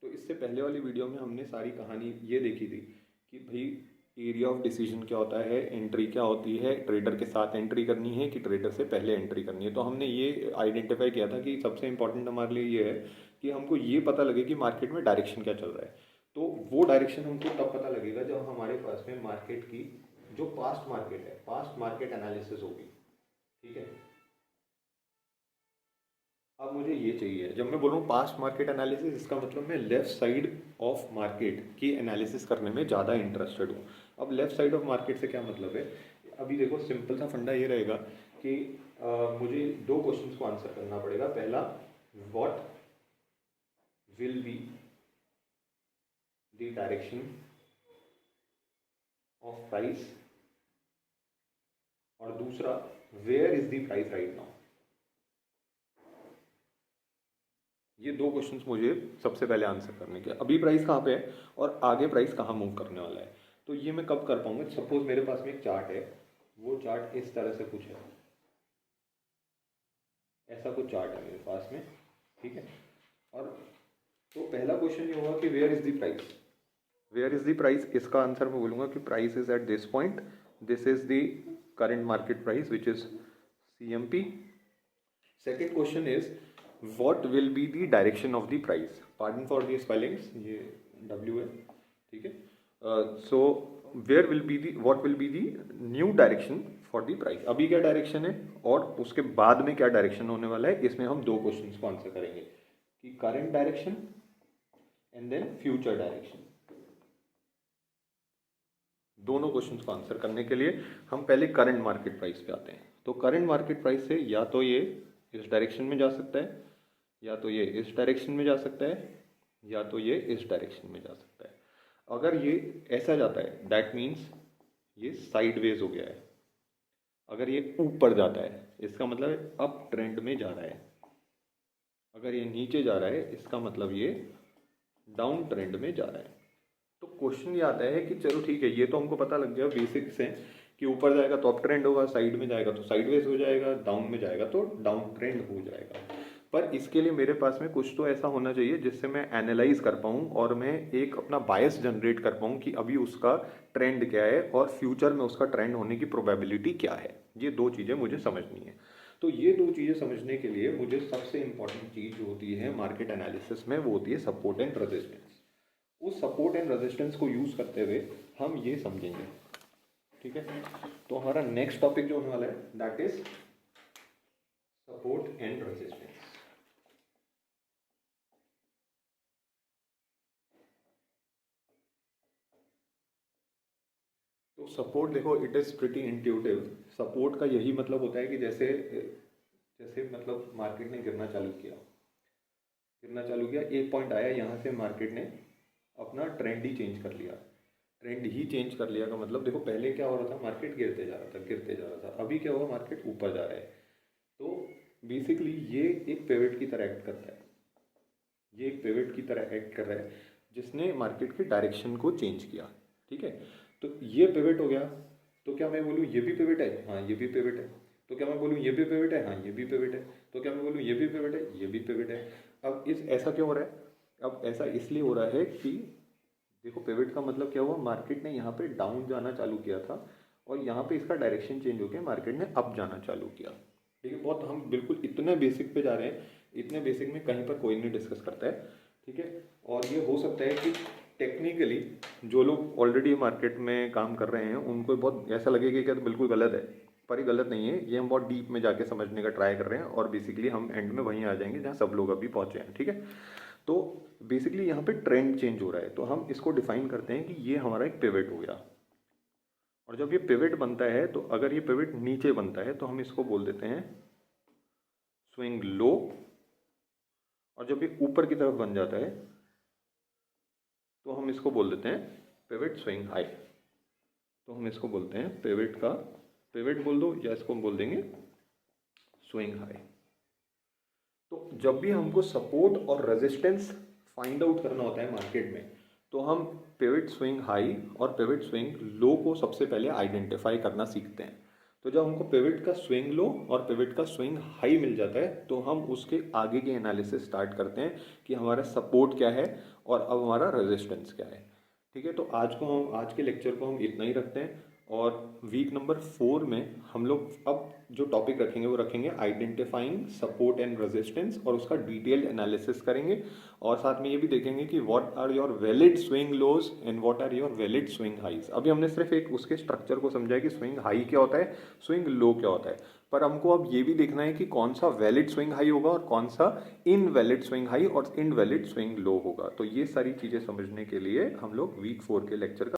तो इससे पहले वाली वीडियो में हमने सारी कहानी ये देखी थी कि भाई एरिया ऑफ डिसीजन क्या होता है, एंट्री क्या होती है, ट्रेडर के साथ एंट्री करनी है कि ट्रेडर से पहले एंट्री करनी है। तो हमने ये आइडेंटिफाई किया था कि सबसे इंपॉर्टेंट हमारे लिए ये है कि हमको ये पता लगे कि मार्केट में डायरेक्शन क्या चल रहा है। तो वो डायरेक्शन हमको तब पता लगेगा जब हमारे पास में मार्केट की जो पास्ट मार्केट है, पास्ट मार्केट एनालिसिस होगी। ठीक है, अब मुझे ये चाहिए, जब मैं बोल रहा हूँ पास्ट मार्केट एनालिसिस, इसका मतलब मैं लेफ्ट साइड ऑफ मार्केट की एनालिसिस करने में ज़्यादा इंटरेस्टेड हूँ। अब लेफ्ट साइड ऑफ मार्केट से क्या मतलब है, अभी देखो सिंपल सा फंडा ये रहेगा कि मुझे दो क्वेश्चंस को आंसर करना पड़ेगा। पहला, what will be the direction of price, और दूसरा, where is the price right now. ये दो क्वेश्चंस मुझे सबसे पहले आंसर करने के, अभी प्राइस कहाँ पे है और आगे प्राइस कहाँ मूव करने वाला है। तो ये मैं कब कर पाऊंगा, सपोज मेरे पास में एक चार्ट है, वो चार्ट इस तरह से कुछ है, ऐसा कुछ चार्ट है मेरे पास में। ठीक है, और तो पहला क्वेश्चन ये होगा कि where is the price, where is the price, इसका आंसर मैं बोलूँगा कि price is at this point, this is the current market price which is CMP। Second question is what will be the direction of the price, pardon for the spellings, ये W है। ठीक है, so where will be the, what will be the new direction for the price, अभी क्या direction है और उसके बाद में क्या डायरेक्शन होने वाला है। इसमें हम दो क्वेश्चंस को आंसर करेंगे कि current direction and then future direction. दोनों क्वेश्चंस को आंसर करने के लिए हम पहले करंट मार्केट प्राइस पे आते हैं। तो करंट मार्केट प्राइस से या तो ये इस डायरेक्शन में जा सकता है, या तो ये इस डायरेक्शन में जा सकता है, या तो ये इस डायरेक्शन में जा सकता है। अगर ये ऐसा जाता है दैट मीन्स ये साइडवेज हो गया है। अगर ये ऊपर जाता है इसका मतलब अप ट्रेंड में जा रहा है। अगर ये नीचे जा रहा है इसका मतलब ये डाउन ट्रेंड में जा रहा है। तो क्वेश्चन ये आता है कि चलो ठीक है, ये तो हमको पता लग गया बेसिक्स है कि ऊपर जाएगा तो अप ट्रेंड होगा, साइड में जाएगा तो साइडवेज हो जाएगा, डाउन में जाएगा तो डाउन ट्रेंड हो जाएगा। पर इसके लिए मेरे पास में कुछ तो ऐसा होना चाहिए जिससे मैं एनालाइज कर पाऊँ और मैं एक अपना बायस जनरेट कर पाऊँ कि अभी उसका ट्रेंड क्या है और फ्यूचर में उसका ट्रेंड होने की प्रोबेबिलिटी क्या है। ये दो चीज़ें मुझे समझनी है। तो ये दो चीज़ें समझने के लिए मुझे सबसे इंपॉर्टेंट चीज़ जो होती है मार्केट एनालिसिस में, वो होती है सपोर्ट एंड रेजिस्टेंस। उस सपोर्ट एंड रेजिस्टेंस को यूज़ करते हुए हम ये समझेंगे। ठीक है, तो हमारा नेक्स्ट टॉपिक जो होने वाला है that is support and resistance. तो सपोर्ट देखो, it is pretty intuitive. Support का यही मतलब होता है कि जैसे जैसे मतलब मार्केट ने गिरना चालू किया, गिरना चालू किया, एक पॉइंट आया, यहाँ से मार्केट ने अपना ट्रेंड ही चेंज कर लिया। ट्रेंड ही चेंज कर लिया का मतलब देखो पहले क्या हो रहा था, मार्केट गिरते जा रहा था, गिरते जा रहा था, अभी क्या हुआ, मार्केट ऊपर जा रहा है। तो बेसिकली ये एक पिवट की तरह एक्ट करता है, ये एक पिवट की तरह एक्ट कर रहा है जिसने मार्केट के डायरेक्शन को चेंज किया। ठीक है, तो ये पिवट हो गया, तो क्या मैं बोलूँ ये भी पिवट है, हाँ ये भी पिवट है। तो क्या मैं बोलूँ ये भी पिवट है, हाँ ये भी पिवट है। तो क्या मैं बोलूँ ये भी पिवट है, ये भी पिवट है। अब इस ऐसा क्यों हो रहा है, अब ऐसा इसलिए हो रहा है कि देखो पिवट का मतलब क्या हुआ, मार्केट ने यहाँ पे डाउन जाना चालू किया था और यहाँ पे इसका डायरेक्शन चेंज हो गया, मार्केट ने अप जाना चालू किया। ठीक है, बहुत हम बिल्कुल इतने बेसिक पे जा रहे हैं, इतने बेसिक में कहीं पर कोई नहीं डिस्कस करता है। ठीक है, और ये हो सकता है कि टेक्निकली जो लोग ऑलरेडी मार्केट में काम कर रहे हैं उनको बहुत ऐसा लगे कि क्या तो बिल्कुल गलत है, पर ये गलत नहीं है। ये हम बहुत डीप में जाके समझने का ट्राई कर रहे हैं और बेसिकली हम एंड में वहीं आ जाएंगे जहाँ सब लोग अभी पहुँचे हैं। ठीक है, तो बेसिकली यहाँ पे ट्रेंड चेंज हो रहा है, तो हम इसको डिफाइन करते हैं कि ये हमारा एक पिवट हो गया। और जब ये पिवट बनता है, तो अगर ये पिवट नीचे बनता है तो हम इसको बोल देते हैं स्विंग लो, और जब ये ऊपर की तरफ बन जाता है तो हम इसको बोल देते हैं पिवट स्विंग हाई। तो हम इसको बोलते हैं पिवट का, पिवट बोल दो या इसको हम बोल देंगे स्विंग हाई। तो जब भी हमको सपोर्ट और रेजिस्टेंस फाइंड आउट करना होता है मार्केट में, तो हम पिवट स्विंग हाई और पिवट स्विंग लो को सबसे पहले आइडेंटिफाई करना सीखते हैं। तो जब हमको पिवट का स्विंग लो और पिवट का स्विंग हाई मिल जाता है तो हम उसके आगे की एनालिसिस स्टार्ट करते हैं कि हमारा सपोर्ट क्या है और अब हमारा रेजिस्टेंस क्या है। ठीक है, तो आज के लेक्चर को हम इतना ही रखते हैं और वीक नंबर 4 में हम लोग अब जो टॉपिक रखेंगे वो रखेंगे आइडेंटिफाइंग सपोर्ट एंड रेजिस्टेंस और उसका डिटेल्ड एनालिसिस करेंगे और साथ में ये भी देखेंगे कि what are your valid swing lows and what are your valid swing highs. अभी हमने सिर्फ एक उसके स्ट्रक्चर को समझा है कि स्विंग हाई क्या होता है, स्विंग लो क्या होता है, पर हमको अब ये भी देखना है कि कौन सा वैलिड स्विंग हाई होगा और कौन सा इनवैलिड स्विंग हाई और इनवैलिड स्विंग लो होगा। तो ये सारी चीज़ें समझने के लिए हम लोग वीक 4 के लेक्चर का